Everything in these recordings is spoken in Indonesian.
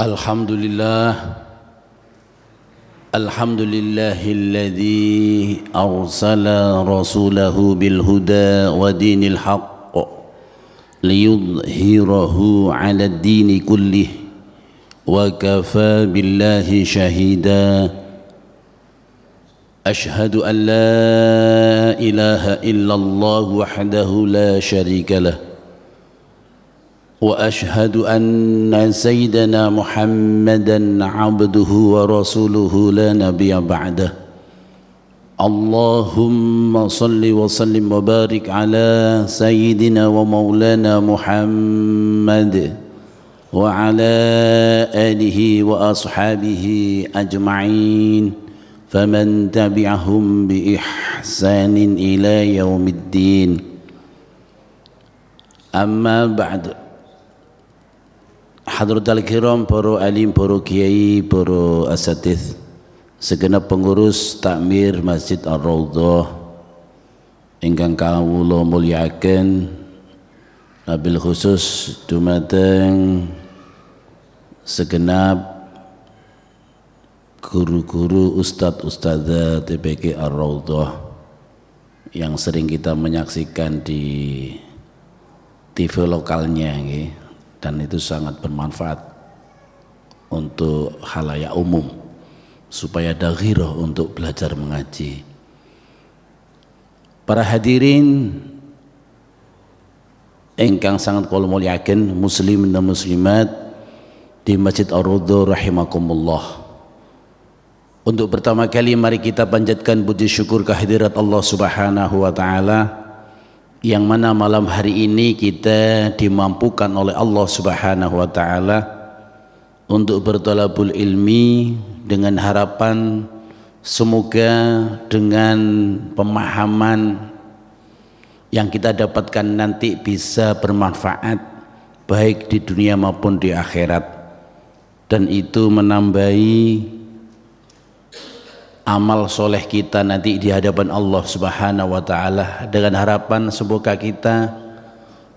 Alhamdulillah, alhamdulillahilladzi arsala rasulahu bil huda wa dinil haqq liyudhhirahu 'ala ad-dini kullih wa kafa billahi shahida. Ashhadu an la ilaha illallah wahdahu la syarika lah وأشهد أن سيدنا محمدا عبده ورسوله لا نبي بعده. اللهم صل وسلم وبارك على سيدنا ومولانا محمد وعلى آله وأصحابه أجمعين فمن تبعهم بإحسان إلى يوم الدين. أما بعد, Hadratul kiram, para alim, para kiai, para asatidz, segenap pengurus takmir Masjid Ar-Raudhah ingkang kawula mulyakaken, wabil khusus dumateng segenap guru-guru, ustadz-ustadzah TPQ Ar-Raudhah yang sering kita menyaksikan di TV lokalnya nggih. Dan itu sangat bermanfaat untuk khalayak umum supaya ada ghirah untuk belajar mengaji. Para hadirin ingkang sangat kula mulyakaken, muslimin dan muslimat di Masjid Ar-Raudhah rahimakumullah. Untuk pertama kali mari kita panjatkan puji syukur kehadirat Allah Subhanahu wa taala, yang mana malam hari ini kita dimampukan oleh Allah Subhanahu wa taala untuk berthalabul ilmi dengan harapan semoga dengan pemahaman yang kita dapatkan nanti bisa bermanfaat baik di dunia maupun di akhirat, dan itu menambahi amal soleh kita nanti di hadapan Allah Subhanahu wa taala, dengan harapan semoga kita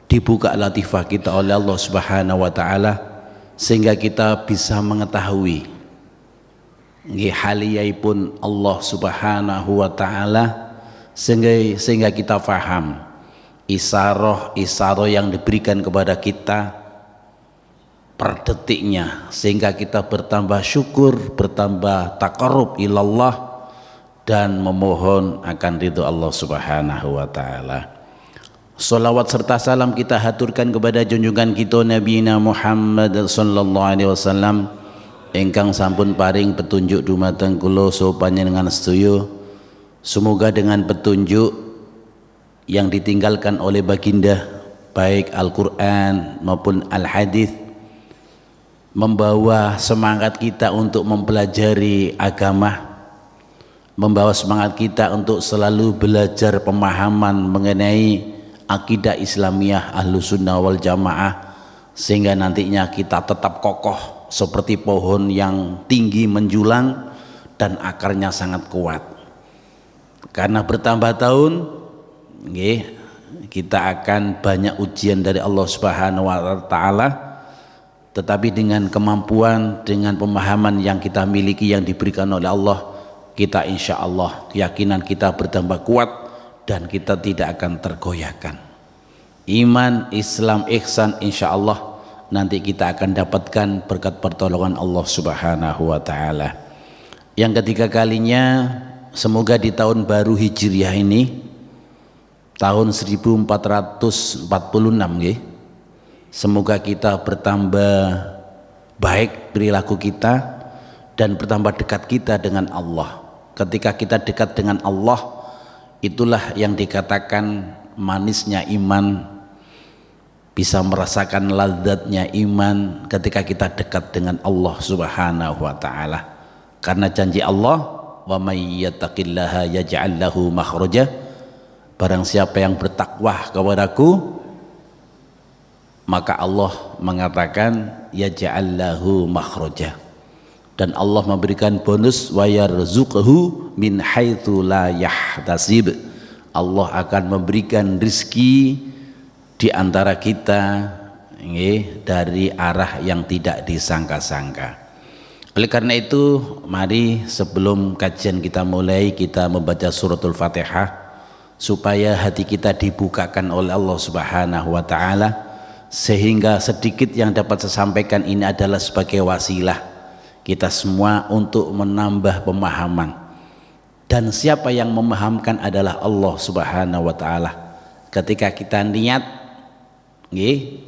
dibuka latifah kita oleh Allah Subhanahu wa taala sehingga kita bisa mengetahui haliyaipun Allah Subhanahu wa taala, sehingga kita faham isyaroh yang diberikan kepada kita per detiknya, sehingga kita bertambah syukur, bertambah taqarrub ilallah dan memohon akan ridho Allah Subhanahu wa taala. Salawat serta salam kita haturkan kepada junjungan kita Nabi Muhammad sallallahu alaihi wasallam ingkang sampun paring petunjuk dumateng kula saha panjenengan sedaya. Semoga dengan petunjuk yang ditinggalkan oleh baginda baik Al-Qur'an maupun Al-Hadis membawa semangat kita untuk mempelajari agama, membawa semangat kita untuk selalu belajar pemahaman mengenai akidah Islamiyah Ahlus Sunnah wal Jamaah, sehingga nantinya kita tetap kokoh seperti pohon yang tinggi menjulang dan akarnya sangat kuat. Karena bertambah tahun kita akan banyak ujian dari Allah Subhanahu wa taala, tetapi dengan kemampuan, dengan pemahaman yang kita miliki yang diberikan oleh Allah, kita insya Allah keyakinan kita bertambah kuat dan kita tidak akan tergoyahkan. Iman, Islam, ihsan insya Allah nanti kita akan dapatkan berkat pertolongan Allah Subhanahu wa taala. Yang ketiga kalinya, semoga di tahun baru Hijriah ini, tahun 1446 nggih, semoga kita bertambah baik perilaku kita dan bertambah dekat kita dengan Allah. Ketika kita dekat dengan Allah, itulah yang dikatakan manisnya iman, bisa merasakan ladzatnya iman ketika kita dekat dengan Allah Subhanahu wa taala. Karena janji Allah, wa may yattaqillaha yaj'al lahu makhraja, barang siapa yang bertakwa kepadaku maka Allah mengatakan yaj'al lahu makhraja, dan Allah memberikan bonus wa yarzuqhu min haitsu la yahtasib. Allah akan memberikan rizki di antara kita dari arah yang tidak disangka-sangka. Oleh karena itu, mari sebelum kajian kita mulai, kita membaca suratul Fatihah supaya hati kita dibukakan oleh Allah Subhanahu wa taala, sehingga sedikit yang dapat saya sampaikan ini adalah sebagai wasilah kita semua untuk menambah pemahaman. Dan siapa yang memahamkan adalah Allah Subhanahu wa taala. Ketika kita niat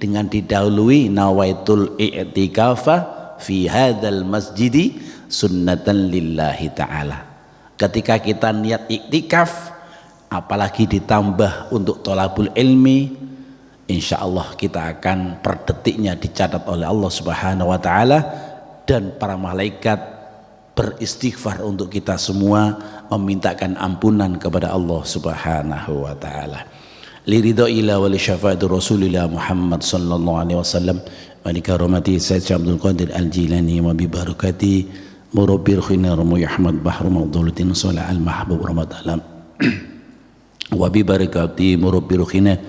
dengan didahului nawaitul i'tikafa fi hadzal masjidi sunnatan lillahi ta'ala. Ketika kita niat iktikaf, apalagi ditambah untuk thalabul ilmi, insyaallah kita akan per detiknya dicatat oleh Allah Subhanahu wa taala, dan para malaikat beristighfar untuk kita semua, memintakan ampunan kepada Allah Subhanahu wa taala. Liridho ila wa li syafa'ati Rasulillah Muhammad sallallahu alaihi wasallam wa li karamati Sayyid Abdul Qadir Al-Jilani wa bi barakati murabbir khinar Muhammad Bahru Mawdulatin Salah Al-Mahbub Ramadan wa bi barakati murabbir khinar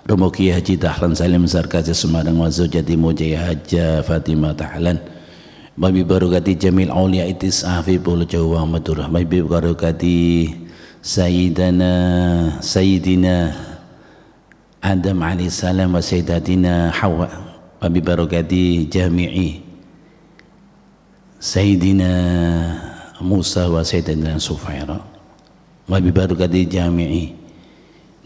Rumuki Haji Dahlan Salim Sarkazi Semarang wa zawjati Mujaya Hajja Fatimah Tahlan wa bi barakati Jamil Aulia Itis Afiful Jawa Madurah wa bi barakati Sayyidina Adam alaihissalam wa sayyidatina Hawa wa bi barakati jami'i Sayyidina Musa wa sayyidatina Sufaira wa bi barakati jami'i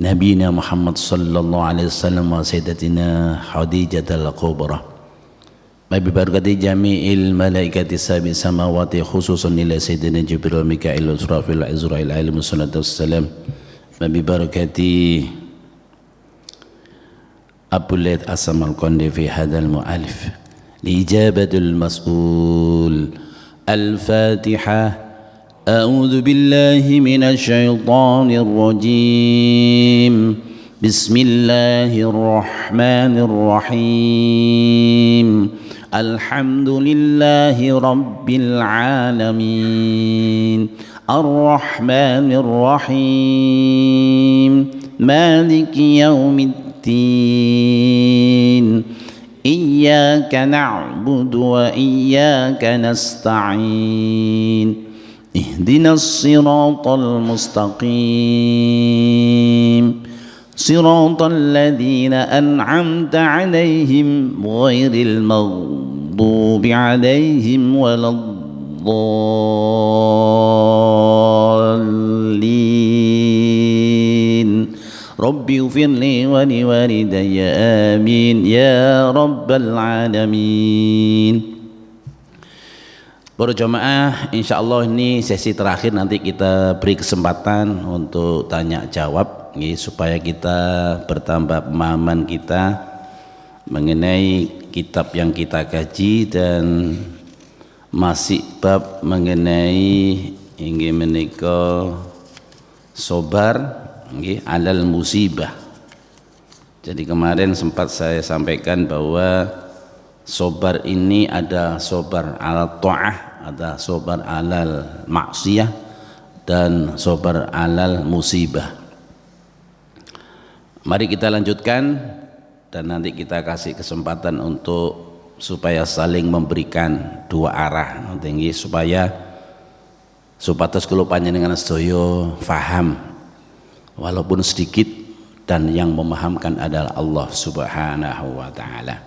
Nabina Muhammad sallallahu alaihi wasallam wa sayyidatina Khadijatul Kubra wa bi barakati jami'il malaikati sabi samawati khususan ila sayyidina Jibril Mikail Israfil Izrail alaihi wassalatu wassalam wa bi barakati Abu Laith Asam Al-Qandi fi hadal mu'alif liijabatul mas'ul. Al-Fatihah. A'udzu billahi minasy syaithanir rajim. Bismillahirrahmanirrahim. Alhamdulillahi rabbil alamin. Ar-Rahmanir Rahim. Maliki yaumiddin. إياك نعبد وإياك نستعين اهدنا الصراط المستقيم صراط الذين أنعمت عليهم غير المغضوب عليهم ولا الضالين Rabbi ufirli wa liwalidayya amin ya rabbal alamin. Para jamaah, insyaallah ini sesi terakhir, nanti kita beri kesempatan untuk tanya jawab supaya kita bertambah pemahaman kita mengenai kitab yang kita kaji, dan masih bab mengenai inggih menika sabar alal musibah. Jadi kemarin sempat saya sampaikan bahwa sobar ini ada sobar alal ta'ah, ada sobar alal maksiyah, dan sobar alal musibah. Mari kita lanjutkan, dan nanti kita kasih kesempatan untuk supaya saling memberikan dua arah, nanti supaya supados kula panjenengan sedaya faham walaupun sedikit, dan yang memahamkan adalah Allah Subhanahu wa taala.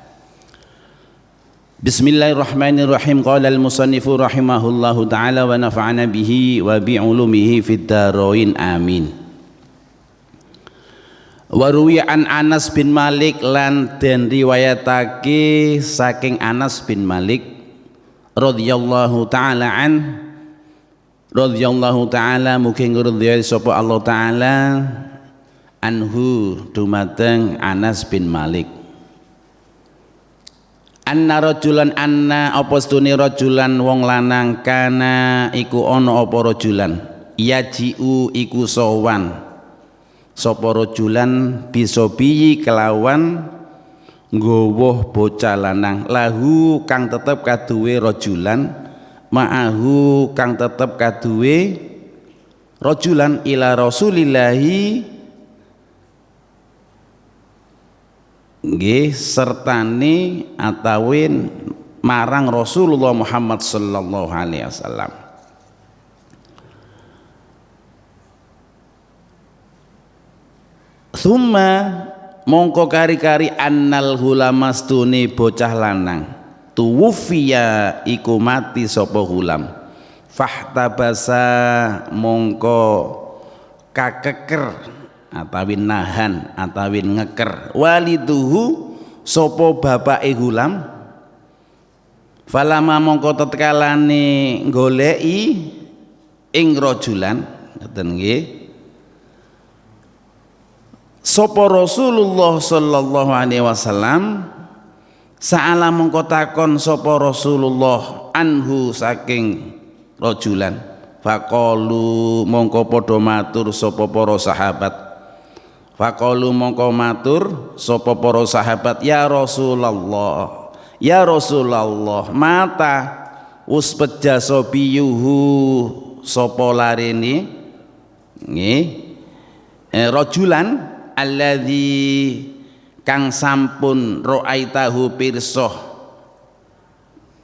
Bismillahirrahmanirrahim. Qala al-musannifu rahimahullahu taala wa nafa'ana bihi wa bi ulumihi fid dharain amin. Wa ruwiya an Anas bin Malik, lan den riwayatake saking Anas bin Malik radhiyallahu taala radhiyallahu ta'ala, mugi ngridhoi sapa Allah taala anhu dumateng Anas bin Malik. Anna rajulan, anna apa stune rajulan wong lanang, kana iku ana apa rajulan yaji'u iku sowan sapa rajulan bisobiyi kelawan nggawa bocah lanang, lahu kang tetep kaduwe rajulan, ma'ahu kang tetep kaduwe rajulan, ila Rasulillahi nggih sertane atawin marang Rasulullah Muhammad sallallahu alaihi wasallam. Summa mongko kari-kari annal hulamastuni bocah lanang tuwfiya iku mati sapa hulam fahtabasa mongko kakeker atawin nahan atawin ngeker waliduhu sapa bapake hulam falama mongko tetkalane goleki ing rajulan ngoten nggih sapa Rasulullah sallallahu alaihi wasallam sa'ala mongko takon sapa Rasulullah anhu saking rajulan faqalu mongko padha matur sapa para sahabat faqalu mongko matur sapa para sahabat ya Rasulullah mata us peja sobiyuhu sapa larene nggih rajulan alladzi kang sampun ra'aitahu pirsa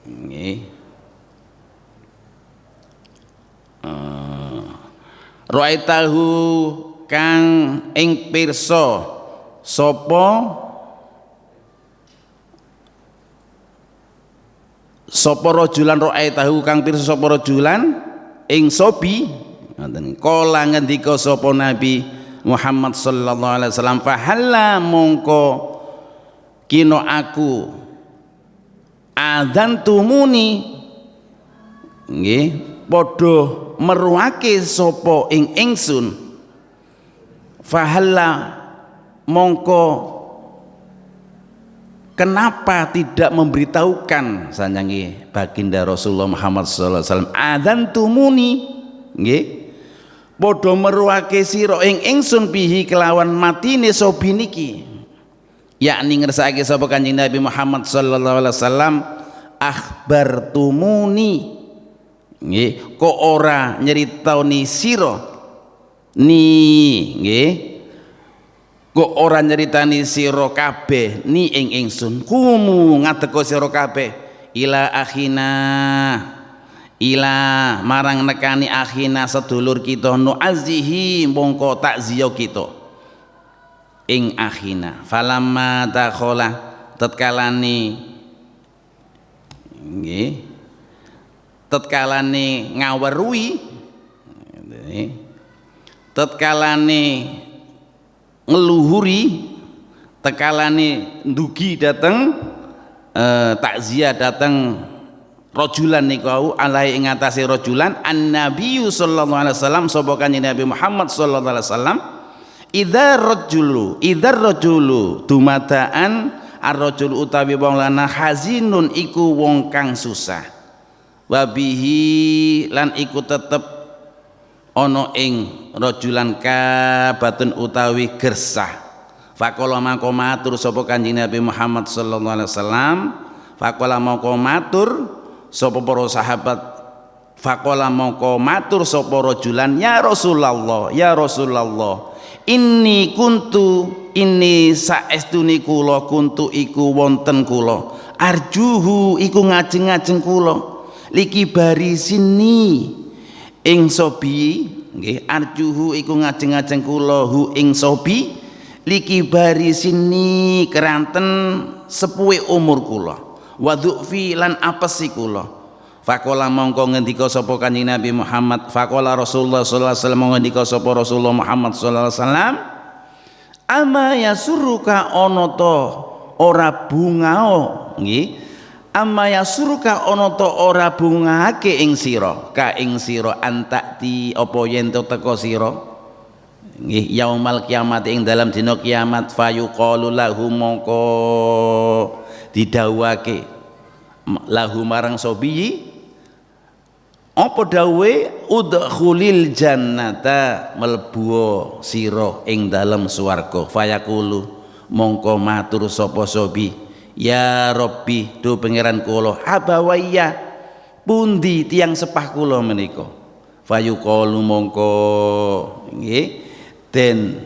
nggih ra'aitahu kang ing pirsa sapa rajulan ra'aitahu kang pirsa sapa rajulan ing sobi ngoten kala ngendika sapa Nabi Muhammad sallallahu alaihi wasallam fahalla mongko kino aku adzantumuni nggih padha meruake sapa ing ingsun fahalla mongko kenapa tidak memberitahukan sanjangi baginda Rasulullah Muhammad sallallahu alaihi wasallam adzantumuni nggih padha meruake sira ing ingsun bihi kelawan matine sobi niki yakni ngersake sapa Kanjeng Nabi Muhammad sallallahu alaihi wasallam akhbartumuni nggih kok ora nyeritani sira nggih kok ora nyeritani sira kabeh ni ing ingsun kumu ngadeka sira kabeh ila akhina ila marang nekani akhina sedulur kita nu'azzihi mongko takziya kita ing akhina falamma dakhala tatkalane nggih tatkalane ngaweruhi tatkalane ngeluhuri tatkalane ndugi dateng takziah dateng rajulan niku alai ing atase rajulan annabiyyu sallallahu alaihi wasallam sapa kanjeng Nabi Muhammad sallallahu alaihi wasallam idzar rajulu dumadaan ar-rajul utawi wong lanang hazinun iku wong kang susah wabihi lan iku tetep ana ing rajulan kabatun utawi gersah faqala mangko matur sapa kanjeng Nabi Muhammad sallallahu alaihi wasallam faqala mangko matur sapa para sahabat faqala mongko matur sapa rajulan ya Rasulullah inni saestuni kula kuntu iku wonten kula arjuhu iku ngajeng-ngajeng kula liki bari sini ing sobi nggih arjuhu iku ngajeng-ngajeng kula hu ing sobi liki bari sini keranten sepuhe umur kula wadhufi lan apesi kula faqala mongko ngendika sapa kanjeng Nabi Muhammad faqala Rasulullah sallallahu alaihi wasallam ngendika sapa Rasulullah Muhammad sallallahu alaihi wasallam ama yasuruka ana ta ora bungao nggih ama yasuruka ana ta ora bungake ing sira ka ing sira antakti apa yen teka sira nggih yaumal kiamat ing dalam dina kiamat fayuqalu lahu mongko didhawuhake lahu marang sobiyi apa dawe udkhulil jannata mlebu sira ing dalem swarga fayaqulu mongko matur sapa sobi ya Rabbi do pangeran kula abawaya pundi tiyang sepah kula menika fayuqalu mongko nggih den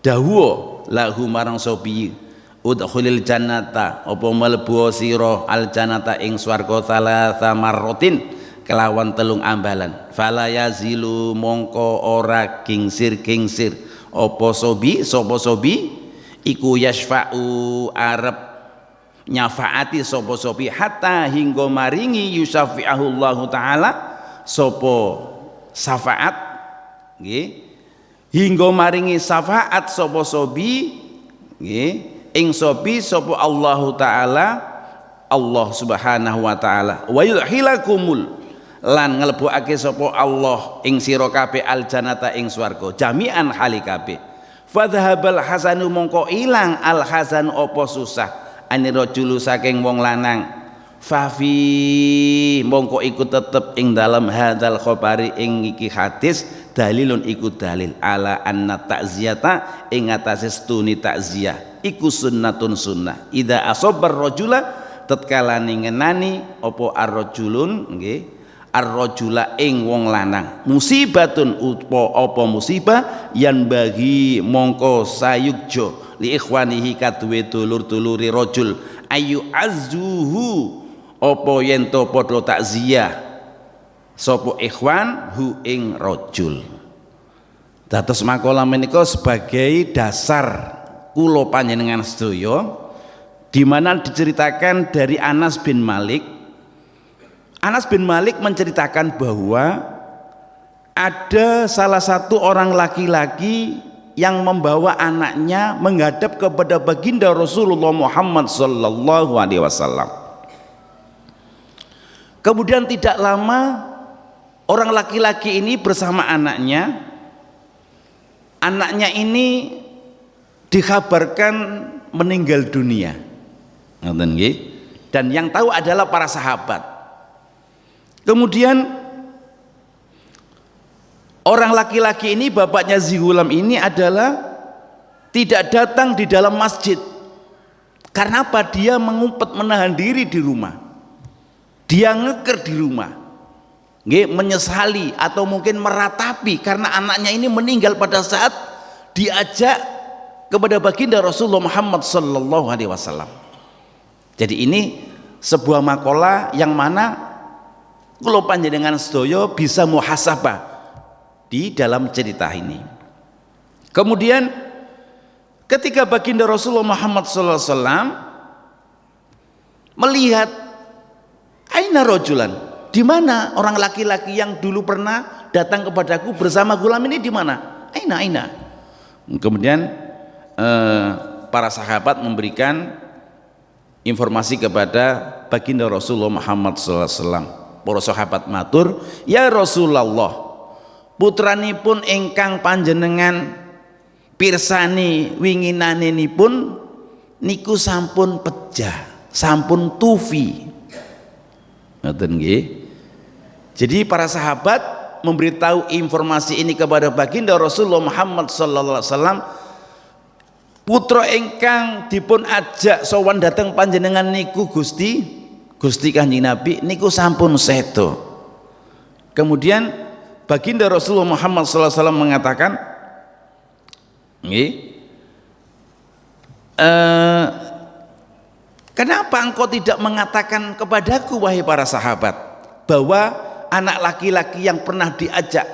dawuh lahu marang sobi udkhulil jannata apa mlebu sira al jannata ing swarga salatsa marratin kelawan telung ambalan fala yazilu mongko ora gingsir-gingsir apa sobi sapa sobi iku yasfa'u arep nyafaati sapa sobi hatta hingga maringi yusafi'ahullahu taala sapa syafaat nggih hingga maringi syafaat sapa sobi nggih ing sobi sapa Allah taala Allah subhanahu wa taala wa yudkhilakumul lan nglebokake sapa Allah ing sira kabeh al jannata ing swarga jami'an hali kabeh fadhhabal hasanu mongko ilang al hasan apa susah anira julu saking wong lanang fafi mongko iku tetep ing dalam hadzal khabari ing iki hadis dalilun iku dalil ala anna ta'ziyata ing atase stuni ta'ziyah iku sunnatun sunnah idza asabar rajula tatkala ngenani apa ar-rajulun nggih ar-rajula ing wong lanang musibatun apa musibah yan bagi mongko sayukjo li ikhwanihi kaduwe dulur-duluri rajul ayu azzuhu apa yen to padha takziah sapa ikhwan hu ing rajul. Dados makalah menika sebagai dasar kula panjenengan sedaya di mana diceritakan dari Anas bin Malik. Anas bin Malik menceritakan bahwa ada salah satu orang laki-laki yang membawa anaknya menghadap kepada baginda Rasulullah Muhammad sallallahu alaihi wasallam. Kemudian tidak lama orang laki-laki ini bersama anaknya ini dikabarkan meninggal dunia. Dan yang tahu adalah para sahabat. Kemudian orang laki-laki ini, bapaknya Zighulam ini adalah tidak datang di dalam masjid. Karena apa? Dia mengumpet menahan diri di rumah. Dia ngeker di rumah. Menyesali atau mungkin meratapi karena anaknya ini meninggal pada saat diajak kepada baginda Rasulullah Muhammad sallallahu alaihi wasallam. Jadi ini sebuah makalah yang mana kula panjenengan sedaya bisa muhasabah di dalam cerita ini. Kemudian ketika baginda Rasulullah Muhammad sallallahu alaihi wasallam melihat aina rajulan, di mana orang laki-laki yang dulu pernah datang kepadaku bersama gulam ini, di mana? Aina. Kemudian para sahabat memberikan informasi kepada baginda Rasulullah Muhammad SAW. Para sahabat matur, ya Rasulullah, putranipun ingkang panjenengan pirsani winginanipun niku sampun pejah, sampun tufi. Ngoten nggih. Jadi para sahabat memberitahu informasi ini kepada baginda Rasulullah Muhammad sallallahu alaihi wasallam, putra ingkang dipun ajak sowan dateng panjenengan niku Gusti Kanjeng Nabi niku sampun sedo. Kemudian baginda Rasulullah Muhammad sallallahu alaihi wasallam mengatakan, nggih, kenapa engkau tidak mengatakan kepadaku wahai para sahabat bahwa anak laki-laki yang pernah diajak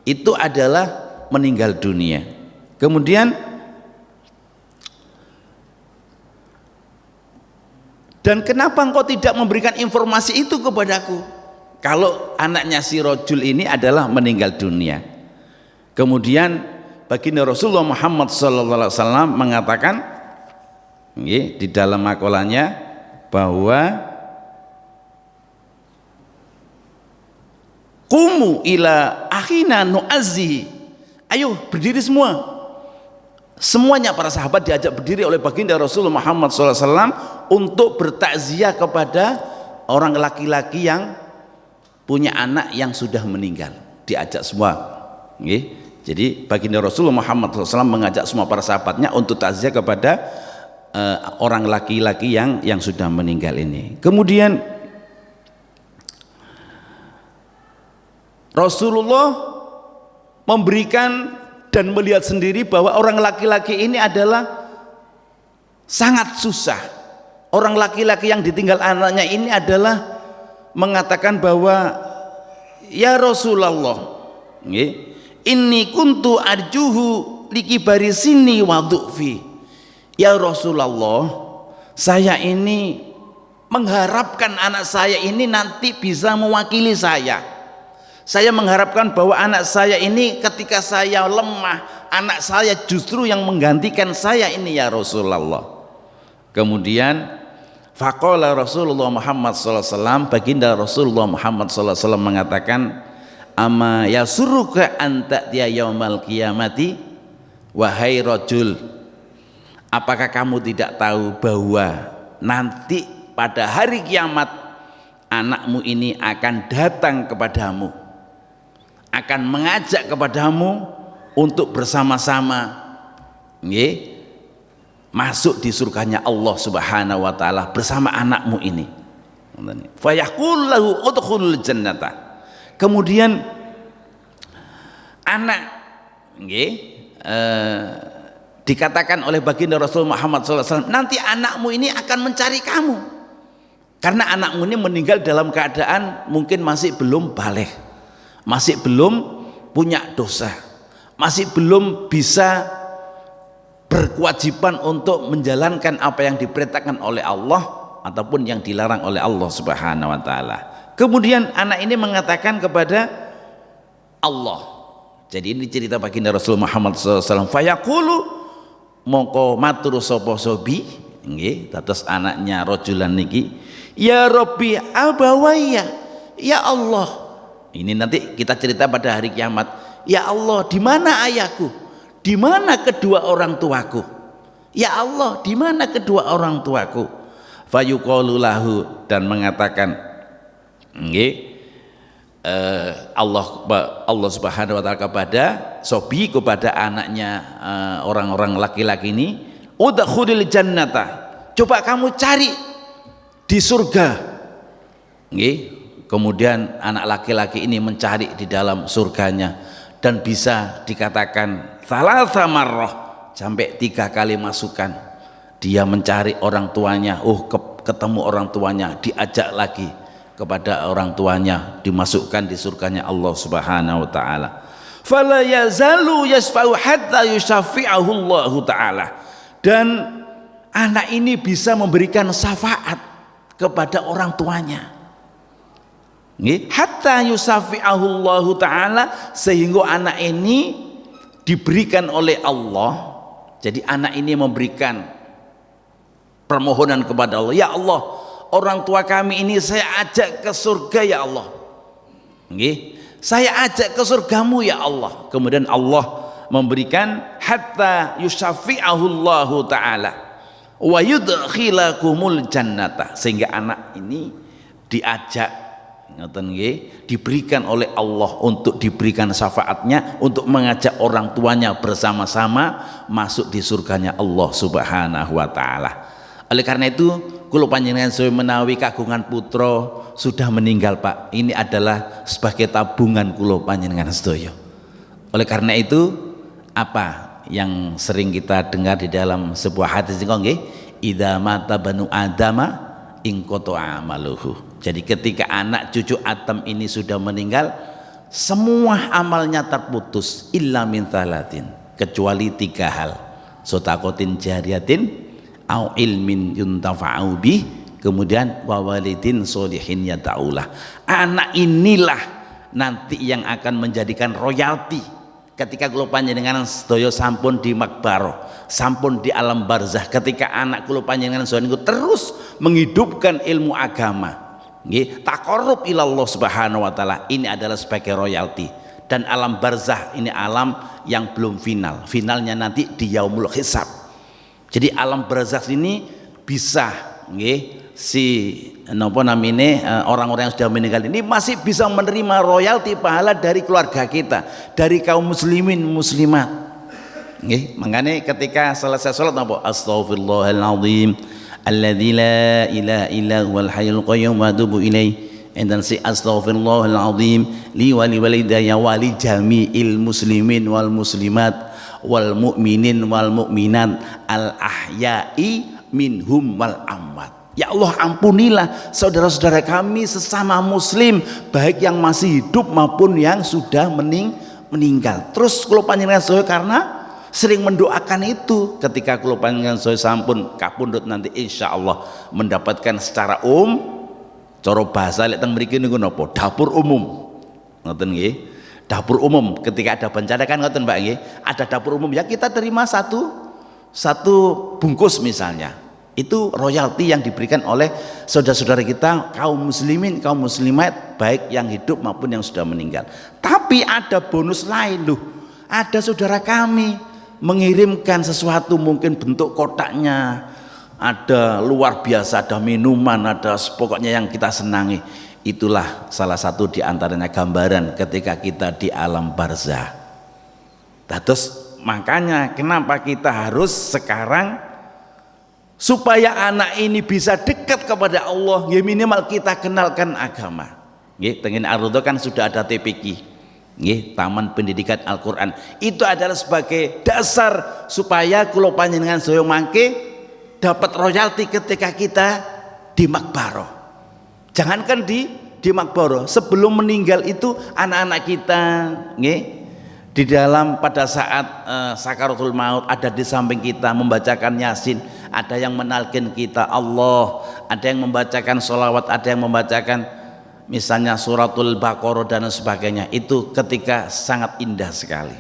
itu adalah meninggal dunia. Kemudian dan kenapa engkau tidak memberikan informasi itu kepadaku kalau anaknya si rajul ini adalah meninggal dunia. Kemudian baginda Rasulullah Muhammad SAW mengatakan di dalam makalahnya bahwa Qumu ila akhina nu'azzihi. Ayo berdiri semua. Semuanya para sahabat diajak berdiri oleh baginda Rasulullah Muhammad SAW untuk bertakziah kepada orang laki-laki yang punya anak yang sudah meninggal. Diajak semua. Jadi baginda Rasulullah Muhammad SAW mengajak semua para sahabatnya untuk takziah kepada orang laki-laki yang sudah meninggal ini. Kemudian Rasulullah memberikan dan melihat sendiri bahwa orang laki-laki ini adalah sangat susah. Orang laki-laki yang ditinggal anaknya ini adalah mengatakan bahwa ya Rasulullah, inni kuntu arjuhu likibari sini wa du'fi. Ya Rasulullah, saya ini mengharapkan anak saya ini nanti bisa mewakili saya. Saya mengharapkan bahwa anak saya ini ketika saya lemah, anak saya justru yang menggantikan saya ini ya Rasulullah. Kemudian faqala Rasulullah Muhammad sallallahu alaihi wasallam, baginda Rasulullah Muhammad sallallahu alaihi wasallam mengatakan, ama yasurruka anta ya yaumal qiyamati wahai rajul, apakah kamu tidak tahu bahwa nanti pada hari kiamat anakmu ini akan datang kepadamu, akan mengajak kepadamu untuk bersama-sama masuk di surganya Allah Subhanahu wa taala bersama anakmu ini. Fa yaqul lahu udkhulul jannata. Kemudian anak dikatakan oleh baginda Rasul Muhammad SAW, nanti anakmu ini akan mencari kamu karena anakmu ini meninggal dalam keadaan mungkin masih belum baligh, masih belum punya dosa, masih belum bisa berkewajiban untuk menjalankan apa yang diperintahkan oleh Allah ataupun yang dilarang oleh Allah Subhanahu wa taala. Kemudian anak ini mengatakan kepada Allah. Jadi ini cerita baginda Rasul Muhammad SAW. Fayaqulu mongko matur sapa sobi, nggih, dados anaknya rajulan niki, ya Rabbi abawaya, ya Allah. Ini nanti kita cerita pada hari kiamat. Ya Allah, di mana ayahku? Di mana kedua orang tuaku? Ya Allah, di mana kedua orang tuaku? Fayuqalu lahu, dan mengatakan Allah Subhanahu wa taala kepada sobi, kepada anaknya orang-orang laki-laki ini, udkhulil jannata, coba kamu cari di surga. Kemudian anak laki-laki ini mencari di dalam surganya dan bisa dikatakan thalatha marrah, sampai 3 kali masukan. Dia mencari orang tuanya, ketemu orang tuanya, diajak lagi kepada orang tuanya, dimasukkan di surganya Allah Subhanahu wa taala. Fala yazalu yasfa'u hatta yusaffi'ahu Allah taala. Dan anak ini bisa memberikan syafaat kepada orang tuanya. Hatta yusaffi'ahu Allah taala, sehingga anak ini diberikan oleh Allah. Jadi anak ini memberikan permohonan kepada Allah, ya Allah, orang tua kami ini saya ajak ke surga ya Allah, saya ajak ke surgamu ya Allah. Kemudian Allah memberikan hatta yusaffi'ahu Allah taala wa yudkhilakumul jannata, sehingga anak ini diajak, diberikan oleh Allah untuk diberikan syafaatnya, untuk mengajak orang tuanya bersama-sama masuk di surganya Allah Subhanahu wa taala. Oleh karena itu kula panjenengan saya menawi kagungan putra sudah meninggal Pak, ini adalah sebagai tabungan kula panjenengan sedaya. Oleh karena itu apa yang sering kita dengar di dalam sebuah hadis nggih, idza mata banu adama ingqata amaluhu. Jadi ketika anak cucu Adam ini sudah meninggal, semua amalnya terputus illa min thalatin, kecuali 3 hal. Sodakotin jariyatin au ilmin yuntafa'u bih, kemudian wa walidin sholihin yad'ulah. Anak inilah nanti yang akan menjadikan royalti ketika kula panjenengan sedaya sampun di makbaroh, sampun di alam barzah, ketika anak kula panjenengan sedaya terus menghidupkan ilmu agama, taqarrub ila Allah Subhanahu wa taala, ini adalah sebagai royalti. Dan alam barzah ini alam yang belum final, finalnya nanti di yaumul hisab. Jadi alam barzakh ini bisa orang-orang yang sudah meninggal ini masih bisa menerima royalti pahala dari keluarga kita, dari kaum muslimin muslimat. Makanya ketika selesai sholat apa? Astaghfirullahaladzim alladzi la ilaha illa huwal hayyul qayyum wa atubu ilaih. Dan si astaghfirullahaladzim li wa li walidayya wa li jami'il muslimin wal muslimat wal mu'minin wal mu'minat al ahya'i minhum wal amwat. Ya Allah, ampunilah saudara-saudara kami sesama muslim, baik yang masih hidup maupun yang sudah meninggal. Terus kula panjenengan saya karena sering mendoakan itu, ketika kula panjenengan saya sampun kapundhut nanti insyaallah mendapatkan secara cara bahasa lek teng mriki niku napa? Dapur umum. Ngoten nggih. Dapur umum ketika ada bencana kan ngoten Mbak nggih. Ada dapur umum ya kita terima satu bungkus misalnya. Itu royalti yang diberikan oleh saudara-saudara kita kaum muslimin, kaum muslimat baik yang hidup maupun yang sudah meninggal. Tapi ada bonus lain loh. Ada saudara kami mengirimkan sesuatu, mungkin bentuk kotaknya ada luar biasa, ada minuman, ada pokoknya yang kita senangi. Itulah salah satu di antaranya gambaran ketika kita di alam barzah. Terus makanya kenapa kita harus sekarang supaya anak ini bisa dekat kepada Allah, ya minimal kita kenalkan agama. Nggih, tengin Arudha kan sudah ada TPQ. Nggih, Taman Pendidikan Al-Qur'an. Itu adalah sebagai dasar supaya kula panjenengan saya mangke dapat royalti ketika kita di makbaroh. Jangankan di makbaroh, sebelum meninggal itu anak-anak kita nggih di dalam pada saat sakaratul maut ada di samping kita membacakan Yasin, ada yang menalkin kita Allah, ada yang membacakan sholawat, ada yang membacakan misalnya suratul Baqarah dan sebagainya. Itu ketika sangat indah sekali.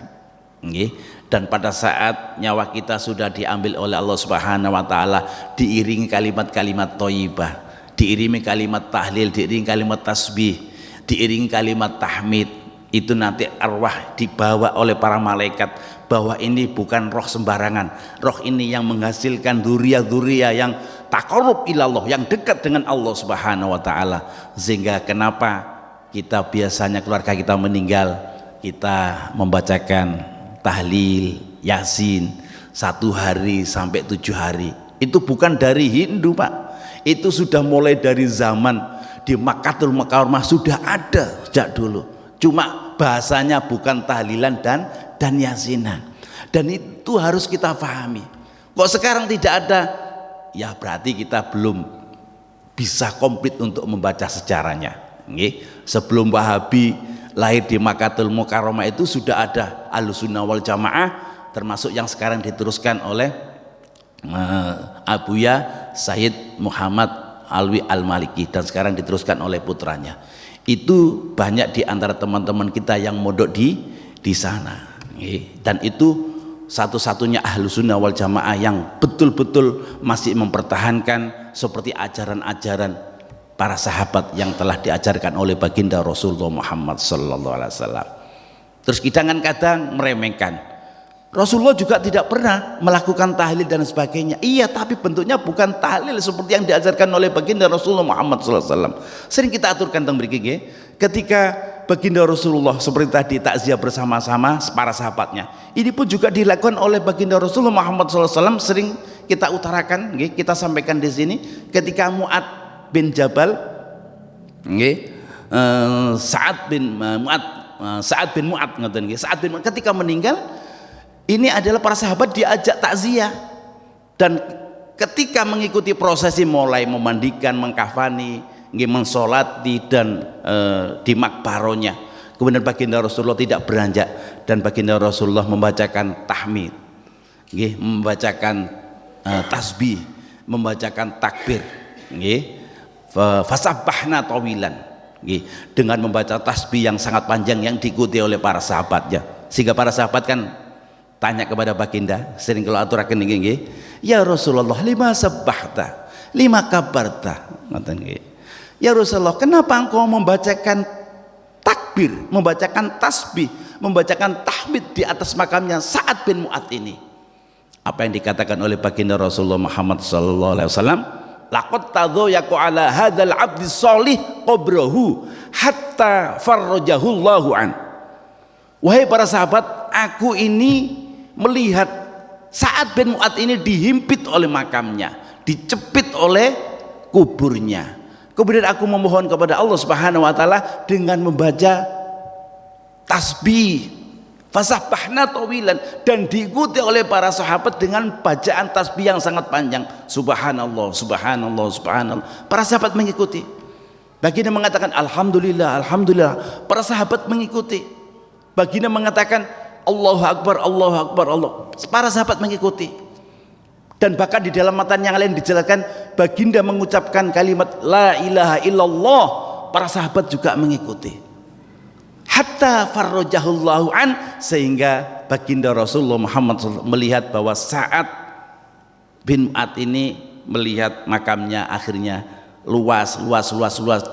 Nggih. Dan pada saat nyawa kita sudah diambil oleh Allah Subhanahu wa taala, diiringi kalimat-kalimat thayyibah, diiringi kalimat tahlil, diiringi kalimat tasbih, diiringi kalimat tahmid. Itu nanti arwah dibawa oleh para malaikat bahwa ini bukan roh sembarangan, roh ini yang menghasilkan dzurriyyah yang taqarrub ilallah, yang dekat dengan Allah Subhanahu wa taala. Sehingga kenapa kita biasanya keluarga kita meninggal, kita membacakan tahlil Yasin 1 hari sampai 7 hari. Itu bukan dari Hindu Pak, itu sudah mulai dari zaman di Makkatul Mukarramah sudah ada sejak dulu. Cuma bahasanya bukan tahlilan dan yasinan, dan itu harus kita pahami. Kok sekarang tidak ada, ya berarti kita belum bisa komplit untuk membaca sejarahnya. Sebelum Wahabi lahir di Makkatul Mukarramah itu sudah ada Ahlussunnah wal Jamaah, termasuk yang sekarang diteruskan oleh Abuya Sayyid Muhammad Alwi Al-Maliki, dan sekarang diteruskan oleh putranya. Itu banyak di antara teman-teman kita yang mondok di sana, dan itu satu-satunya Ahlussunnah wal Jamaah yang betul-betul masih mempertahankan seperti ajaran-ajaran para sahabat yang telah diajarkan oleh baginda Rasulullah Muhammad sallallahu alaihi wasallam. Terus kadang-kadang meremehkan, Rasulullah juga tidak pernah melakukan tahlil dan sebagainya. Iya, tapi bentuknya bukan tahlil seperti yang diajarkan oleh baginda Rasulullah Muhammad SAW. Sering kita aturkan tentang berikutnya, ketika baginda Rasulullah seperti tadi takziah bersama-sama para sahabatnya, ini pun juga dilakukan oleh baginda Rasulullah Muhammad SAW. Sering kita utarakan, kita sampaikan di sini, ketika Mu'ad bin Jabal, Sa'ad bin Mu'ad, ketika meninggal, ini adalah para sahabat diajak takziah, dan ketika mengikuti prosesi mulai memandikan, mengkafani, mensolati dan di makbaronya, kemudian baginda Rasulullah tidak beranjak, dan baginda Rasulullah membacakan tahmid, membacakan tasbih, membacakan takbir, fasabbahna tawilan, dengan membaca tasbih yang sangat panjang yang diikuti oleh para sahabatnya. Sehingga para sahabat kan tanya kepada baginda, sering kalau aturaken nggih, ya Rasulullah, lima sabbahta, lima kabarta, ngoten nggih. Ya Rasulullah, kenapa engkau membacakan takbir, membacakan tasbih, membacakan tahmid di atas makamnya Sa'ad bin Mu'ad ini? Apa yang dikatakan oleh baginda Rasulullah Muhammad sallallahu alaihi wasallam? Laqad tadhayaqa ala hadzal 'abdi shalih qabrahu hatta farrajahu Allahu an. Wahai para sahabat, aku ini melihat Sa'ad bin Mu'ad ini dihimpit oleh makamnya, dicepit oleh kuburnya. Kemudian aku memohon kepada Allah Subhanahu wa taala dengan membaca tasbih, Fasabbahna tawilan, dan diikuti oleh para sahabat dengan bacaan tasbih yang sangat panjang. Subhanallah, subhanallah, subhanallah. Para sahabat mengikuti. Baginda mengatakan alhamdulillah, alhamdulillah. Para sahabat mengikuti. Baginda mengatakan Allahu Akbar, Allahu Akbar, Allah. Para sahabat mengikuti. Dan bahkan di dalam matan yang lain dijelaskan baginda mengucapkan kalimat la ilaha illallah, para sahabat juga mengikuti. Hatta farrajahullahu an, sehingga baginda Rasulullah Muhammad SAW melihat bahwa Sa'ad bin Mu'adz ini melihat makamnya akhirnya luas,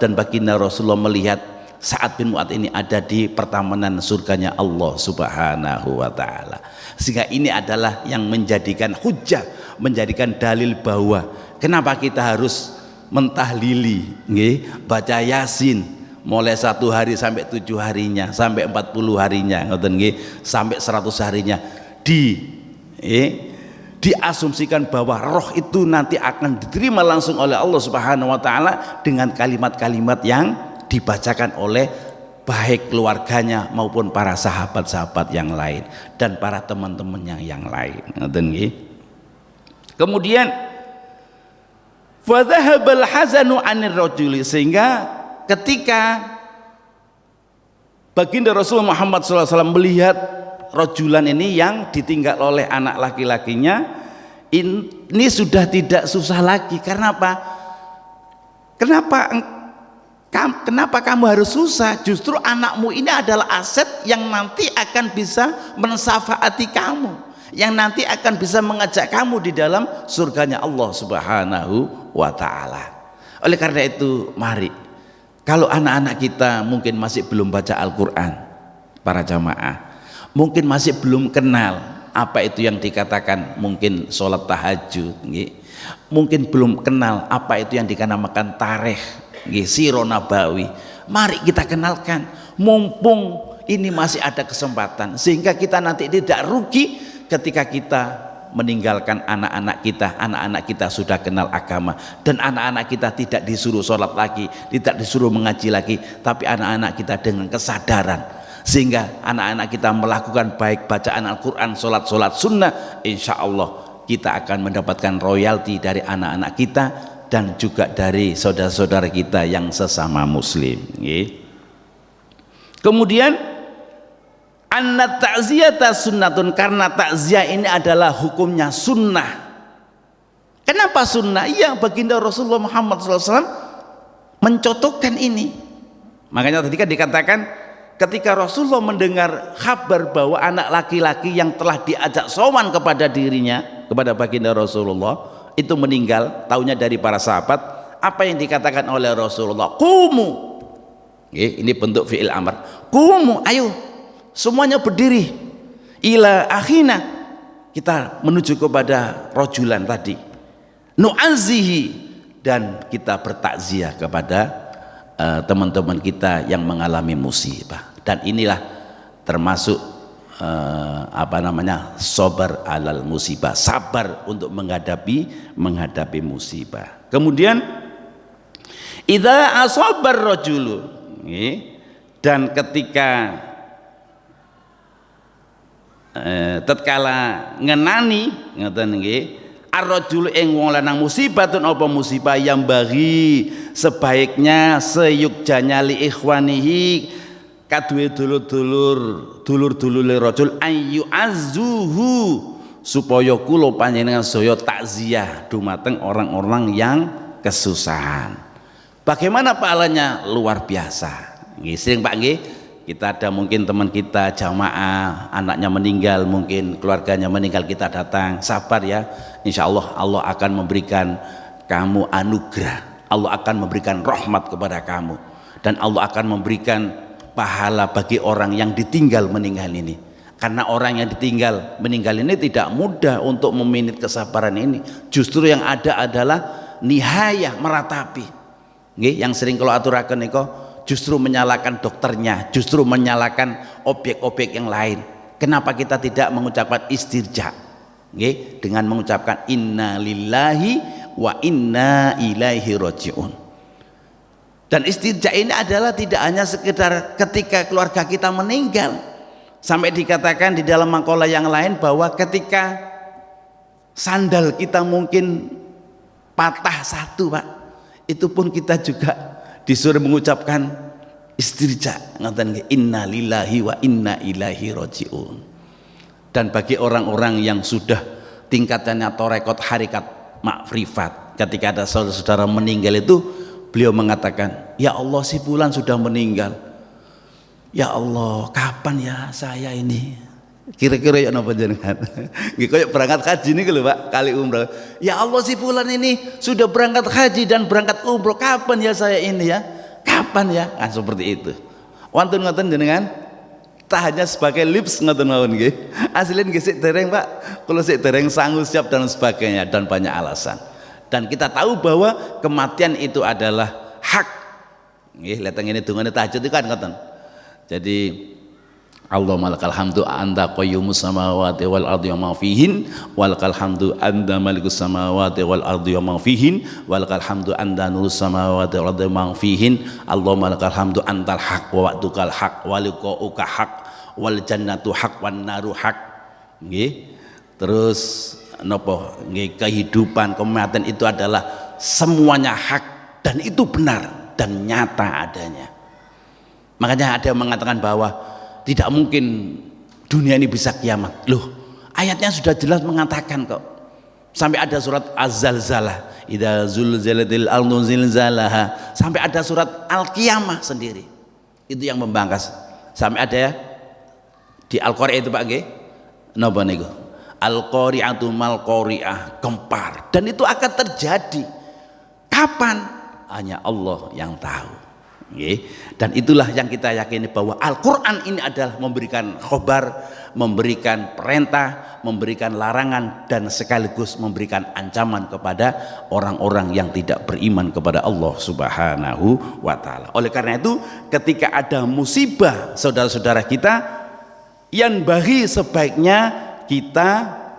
dan baginda Rasulullah melihat Sa'ad bin Mu'adz ini ada di pertamanan surganya Allah Subhanahu wa ta'ala. Sehingga ini adalah yang menjadikan hujjah, menjadikan dalil bahwa kenapa kita harus mentahlili, baca Yasin mulai 1 hari sampai 7 harinya, sampai 40 harinya, sampai 100 harinya, diasumsikan bahwa roh itu nanti akan diterima langsung oleh Allah Subhanahu wa ta'ala dengan kalimat-kalimat yang dibacakan oleh baik keluarganya maupun para sahabat-sahabat yang lain dan para teman-temannya yang lain. Kemudian fadhahabal hazanu anir rajuli, sehingga ketika baginda Rasulullah Muhammad SAW melihat rojulan ini yang ditinggal oleh anak laki-lakinya, ini sudah tidak susah lagi. Karena apa? Kenapa kamu harus susah? Justru anakmu ini adalah aset yang nanti akan bisa mensafaati kamu, yang nanti akan bisa mengajak kamu di dalam surganya Allah Subhanahu wa ta'ala. Oleh karena itu, mari, kalau anak-anak kita mungkin masih belum baca Al-Quran, para jamaah, mungkin masih belum kenal apa itu yang dikatakan mungkin sholat tahajud, mungkin belum kenal apa itu yang dinamakan tarikh, sirah nabawi, mari kita kenalkan, mumpung ini masih ada kesempatan, sehingga kita nanti tidak rugi ketika kita meninggalkan anak-anak kita sudah kenal agama, dan anak-anak kita tidak disuruh sholat lagi, tidak disuruh mengaji lagi, tapi anak-anak kita dengan kesadaran, sehingga anak-anak kita melakukan baik bacaan Al-Quran, sholat sunnah, insya Allah kita akan mendapatkan royalti dari anak-anak kita dan juga dari saudara-saudara kita yang sesama muslim. Kemudian anna ta'ziyata sunnatun, karena takziah ini adalah hukumnya sunnah. Kenapa sunnah? Iya, baginda Rasulullah Muhammad SAW mencocokkan ini. Makanya tadi kan dikatakan ketika Rasulullah mendengar kabar bahwa anak laki-laki yang telah diajak sowan kepada dirinya, kepada baginda Rasulullah itu meninggal, taunya dari para sahabat, apa yang dikatakan oleh Rasulullah? Qumu. Ini bentuk fi'il amr. Qumu, ayo semuanya berdiri, ila akhina, kita menuju kepada rojulan tadi, nu'azihi, dan kita bertakziah kepada teman-teman kita yang mengalami musibah. Dan inilah termasuk sabar alal musibah, sabar untuk menghadapi musibah. Kemudian idza asabar rajulu, dan ketika tatkala ngenani ngoten nggih ar-rajul ing wong lanang musibatun apa musibah yang bagi sebaiknya seyukjanya li ikhwanihi kaduwe dulur-dulure rajul ayu azuhu, supaya kula panjenengan saya takziah dumateng orang-orang yang kesusahan. Bagaimana pahalanya? Luar biasa. Nggih, sering Pak nggih, kita ada mungkin teman kita jamaah anaknya meninggal, mungkin keluarganya meninggal, kita datang, sabar ya, insya Allah Allah akan memberikan kamu anugerah, Allah akan memberikan rahmat kepada kamu, dan Allah akan memberikan pahala bagi orang yang ditinggal meninggal ini. Karena orang yang ditinggal meninggal ini tidak mudah untuk meminit kesabaran ini, justru yang ada adalah nihayah, meratapi. Yang sering kalau aturaken niko justru menyalahkan dokternya, justru menyalahkan objek-objek yang lain. Kenapa kita tidak mengucapkan istirja? Dengan mengucapkan inna lillahi wa inna ilaihi rajiun. Dan istirja ini adalah tidak hanya sekedar ketika keluarga kita meninggal, Sampai dikatakan di dalam makalah yang lain bahwa ketika sandal kita mungkin patah satu, Pak, itu pun kita juga disuruh mengucapkan istirja, ngoten nggih, inna lillahi wa inna ilaihi rajiun. Dan bagi orang-orang yang sudah tingkatannya torekot harikat makrifat, ketika ada saudara-saudara meninggal itu, beliau mengatakan, ya Allah, si fulan sudah meninggal, ya Allah, kapan ya saya ini? Kira-kira ya napa jenengan? Nggih koyo berangkat haji niku lho, Pak, kali umroh. Ya Allah, si fulan ini sudah berangkat haji dan berangkat umroh, kapan ya saya ini ya? Kapan ya? Kan seperti itu. Wonten ngoten jenengan? Tak hanya sebagai lips ngoten mawon nggih. Asline nggih sik dereng, Pak. Kalau sik dereng sanggup siap dan sebagainya, dan banyak alasan. Dan kita tahu bahwa kematian itu adalah hak. Nggih, lihat ngene dungane tahajud itu kan ngoten. Jadi Allahumma lakal hamdu anta qayyumus samawati wal ardi wa ma fihin walakal hamdu anta malikus samawati wal ardi wa ma fihin walakal hamdu anta nurus samawati wal ardi wa ma fihin Allahumma lakal hamdu antal haq wa wa'dukal haq wa liqa'uka haq wal jannatu haq wan naru haq. Nggih. Terus napa nggih, kehidupan kematian itu adalah semuanya hak dan itu benar dan nyata adanya. Makanya ada yang mengatakan bahwa tidak mungkin dunia ini bisa kiamat. Loh, ayatnya sudah jelas mengatakan kok. Sampai ada surat Az-Zalzalah, idza zulzilatil ardu zilzalaha, sampai ada surat Al-Qiyamah sendiri. Itu yang membangkas. Sampai ada ya di Al-Qari'ah itu, Pak nggih. Napa niku? Al-Qari'atu mal qari'ah, gempar. Dan itu akan terjadi. Kapan? Hanya Allah yang tahu. Dan itulah yang kita yakini bahwa Al-Quran ini adalah memberikan khobar, memberikan perintah, memberikan larangan, dan sekaligus memberikan ancaman kepada orang-orang yang tidak beriman kepada Allah Subhanahu wa Ta'ala. Oleh karena itu, ketika ada musibah saudara-saudara kita, yang bagi sebaiknya kita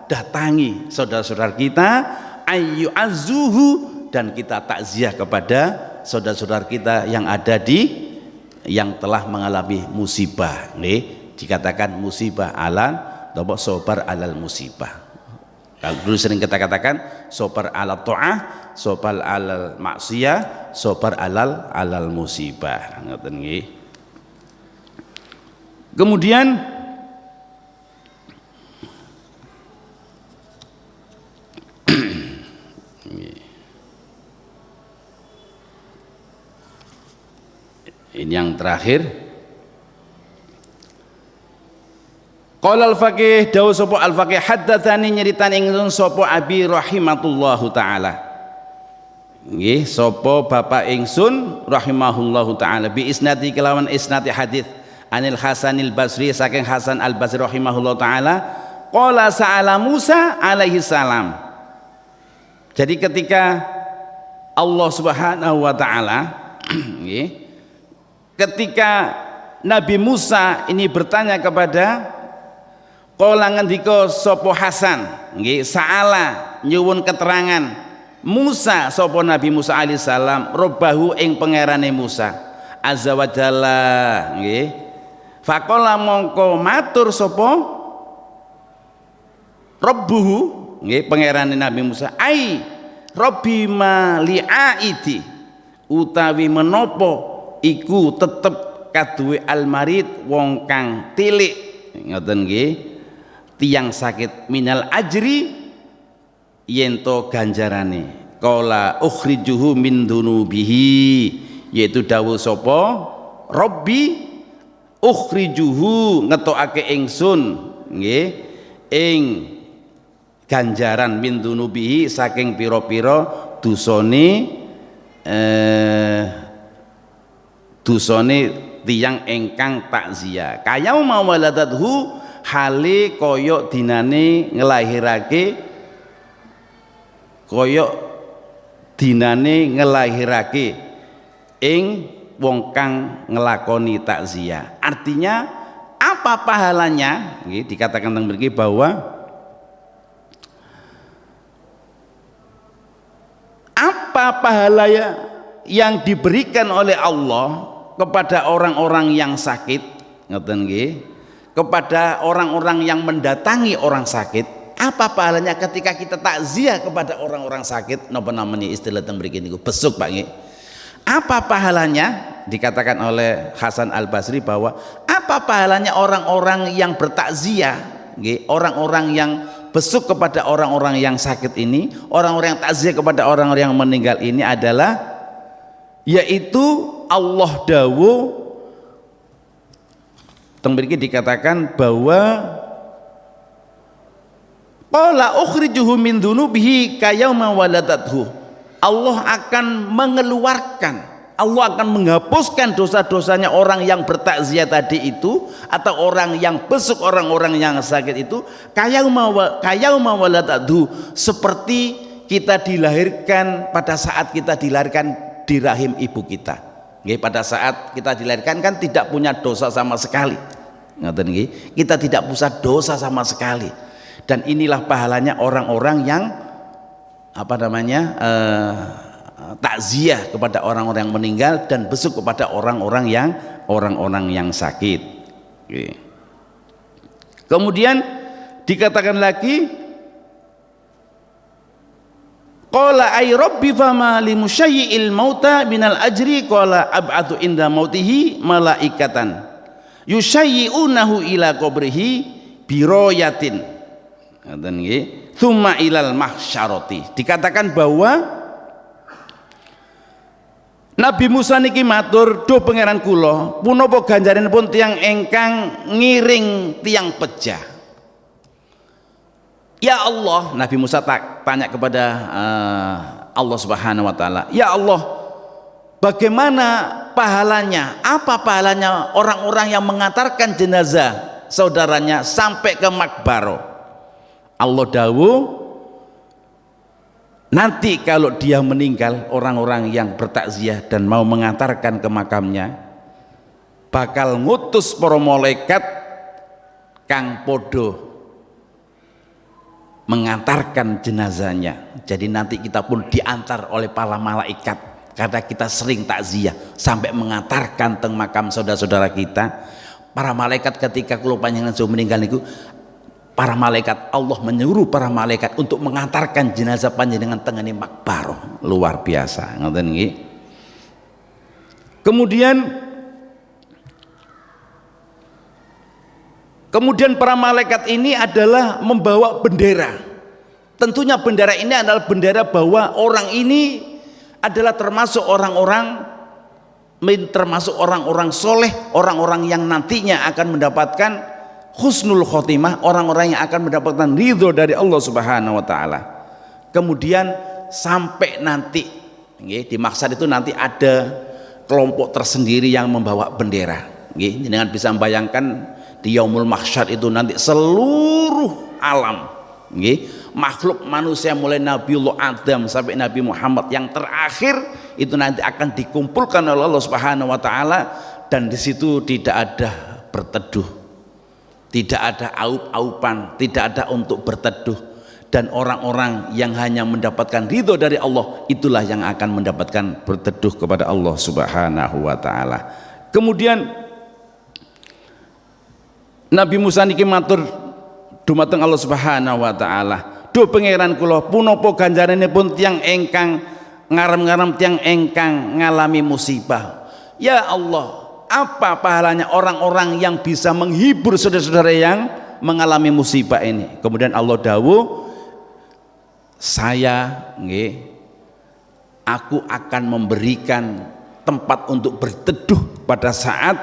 datangi saudara-saudara kita, ayu azuhu, dan kita takziah kepada saudara-saudara kita yang ada di yang telah mengalami musibah. Nih dikatakan musibah alal atau sobar alal musibah. Kalau dulu sering kita katakan sobar alal ta'ah, sobar alal maksiyah, sobar alal musibah. Ngoten nggih. Kemudian ini yang terakhir, qala al-faqih dawu sapa al-faqih haddatsani nyeritan ingsun sapa abi rahimatullahu taala. Nggih, sapa bapak ingsun rahimahullahu taala bi isnadi kelawan isnadi hadis anil Hasanil Basri saking Hasan al Basri rahimahullahu taala qala sa'ala Musa alaihi salam. Jadi ketika Allah Subhanahu wa taala nggih, ketika Nabi Musa ini bertanya kepada qala ngendika sapa Hasan nggih, sa'ala nyuwun keterangan Musa sapa Nabi Musa alaihi salam robbahu ing pangerane Musa azza wa jalla nggih, faqala mongko matur sapa rabbuhu nggih, pangerane Nabi Musa, ai rabbi ma li'aiti, utawi menapa iku tetep kaduwe almarid wong kang tilik, ngoten nggih, tiyang sakit, minal ajri yento ganjarane, qala ukhrijuhu min dunubihi, yaitu dawuh sapa rabbi ukhrijuhu ngetokake ingsun nggih ing ganjaran min dunubihi saking pira-pira dosane dosane tiyang ingkang takziah, kaya mawaladathu hale koyok dinane ngelahirake, koyok dinane ngelahirake ing wong kang ngelakoni takziah. Artinya apa pahalanya? Nggih, dikatakan teng mriki bahwa apa pahala yang diberikan oleh Allah kepada orang-orang yang sakit, ngoten nggih, kepada orang-orang yang mendatangi orang sakit, apa pahalanya ketika kita takziah kepada orang-orang sakit? Napa namanya istilah teng mriki niku besuk Pak nggih. Apa pahalanya? Dikatakan oleh Hasan Al-Basri bahwa apa pahalanya orang-orang yang bertakziah, nggih, orang-orang yang besuk kepada orang-orang yang sakit ini, orang-orang yang takziah kepada orang-orang yang meninggal ini adalah, yaitu Allah dawuh teng mriki dikatakan bahwa qala ukhrijuhu min dzunubihi kayauma waladathu. Allah akan mengeluarkan, Allah akan menghapuskan dosa-dosanya orang yang bertakziah tadi itu, atau orang yang besuk orang-orang yang sakit itu, kayauma waladathu, seperti kita dilahirkan pada saat kita dilahirkan di rahim ibu kita. Pada saat kita dilahirkan kan tidak punya dosa sama sekali, kita tidak punya dosa sama sekali. Dan inilah pahalanya orang-orang yang takziah kepada orang-orang yang meninggal dan besuk kepada orang-orang yang sakit. Kemudian dikatakan lagi, qala ay rabbi fama limusyayyi'il mauta minal ajri, qala ab'atu inda mautihi malaikatan yusyayyi'unahu ila qabrihi biroyatin, ngoten nggih, tsumma ilal mahsyarati. Dikatakan bahwa Nabi Musa niki matur, "Duh pangeran kula, punapa ganjaranipun tiyang ingkang ngiring tiyang pejah?" Ya Allah, Nabi Musa tanya kepada Allah Subhanahu wa taala, "Ya Allah, bagaimana pahalanya? Apa pahalanya orang-orang yang mengantarkan jenazah saudaranya sampai ke makbaro?" Allah dawuh, nanti kalau dia meninggal, orang-orang yang bertakziah dan mau mengantarkan ke makamnya bakal ngutus para malaikat kang podo mengantarkan jenazahnya. Jadi nanti kita pun diantar oleh para malaikat karena kita sering takziah sampai mengantarkan teng makam saudara-saudara kita. Para malaikat ketika kula panjenengan sudah meninggal niku, para malaikat, Allah menyuruh para malaikat untuk mengantarkan jenazah panjenengan tengene makbaroh. Luar biasa, ngoten nggih. Kemudian para malaikat ini adalah membawa bendera. Tentunya bendera ini adalah bendera bahwa orang ini adalah termasuk orang-orang soleh, orang-orang yang nantinya akan mendapatkan husnul khotimah, orang-orang yang akan mendapatkan ridho dari Allah Subhanahu wa taala. Kemudian sampai nanti di mahsyar itu nanti ada kelompok tersendiri yang membawa bendera. Jangan bisa membayangkan di yaumul mahsyar itu nanti seluruh alam, makhluk manusia mulai Nabiullah Adam sampai Nabi Muhammad yang terakhir itu nanti akan dikumpulkan oleh Allah Subhanahu wa taala, dan di situ tidak ada berteduh, tidak ada aup-aupan, tidak ada untuk berteduh, dan orang-orang yang hanya mendapatkan ridho dari Allah itulah yang akan mendapatkan berteduh kepada Allah Subhanahu wa taala. Kemudian Nabi Musa niki matur dumateng Allah Subhanahu wa taala, "Duh pangeran kula, punapa ganjaranipun tiyang ingkang ngarem-ngarem tiyang ingkang ngalami musibah?" Ya Allah, apa pahalanya orang-orang yang bisa menghibur saudara-saudara yang mengalami musibah ini? Kemudian Allah dawuh, aku akan memberikan tempat untuk berteduh pada saat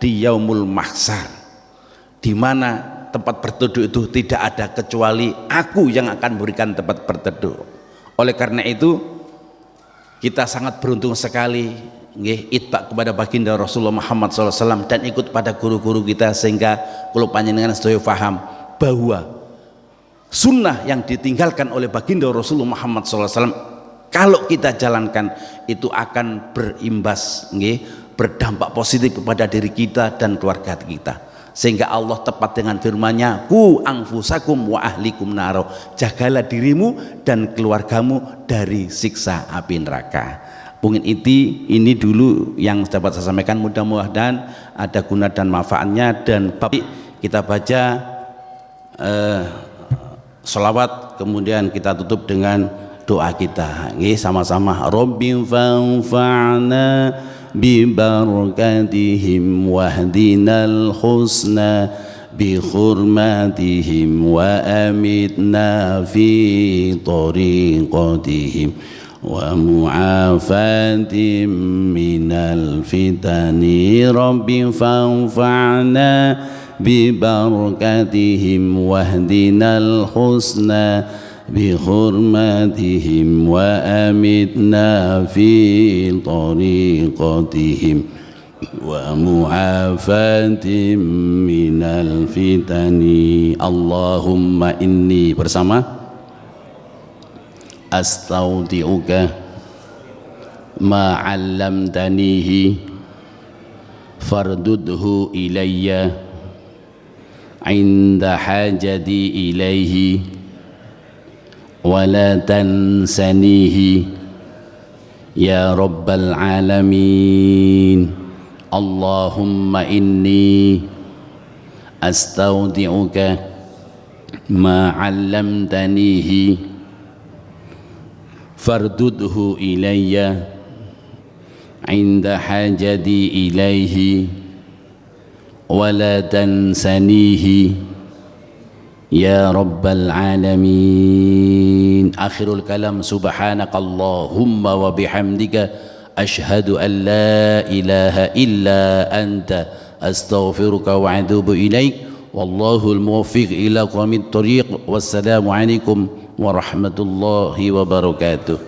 di yaumul mahsyar, di mana tempat berteduh itu tidak ada kecuali aku yang akan memberikan tempat berteduh. Oleh karena itu kita sangat beruntung sekali itbak kepada baginda Rasulullah Muhammad SAW dan ikut pada guru-guru kita, sehingga kalau panjenengan sedaya paham bahwa sunnah yang ditinggalkan oleh baginda Rasulullah Muhammad SAW kalau kita jalankan itu akan berimbas, berdampak positif kepada diri kita dan keluarga kita, sehingga Allah tepat dengan firman-Nya, "Ku anfusakum wa ahlikum naro," jagalah dirimu dan keluargamu dari siksa api neraka. Mungkin ini dulu yang dapat saya sampaikan, mudah-mudahan ada guna dan manfaatnya, dan bab kita baca selawat, kemudian kita tutup dengan doa kita. Nggih, sama-sama. Rabbi fanfa'na bi barakatihim wahdinal husna bi hurmatihim wa amitna fi tariqatihim wa mu'afatim minal fitani. Rabbi fanfa'na bi barakatihim wahdinal husna bi hurmatihim wa amitna fi tariqatihim wa mu'afatim minal fitani. Allahumma inni, bersama, astaudi'uka ma 'allamtanihi fardudhu ilayya 'inda hajati ilaihi wa la tansanihi ya rabbal alamin. Allahumma inni astaudi'uka ma 'allamtanihi fardudhu ilayya 'inda hajati ilaihi wa la tansanihi ya rabbal alamin. Akhirul kalam, subhanakallahumma wa bihamdika ashhadu an la ilaha illa anta astaghfiruka wa atubu ilaik. Wallahul muwaffiq ila aqwamit thariq. Wassalamu alaikum warahmatullahi wabarakatuh.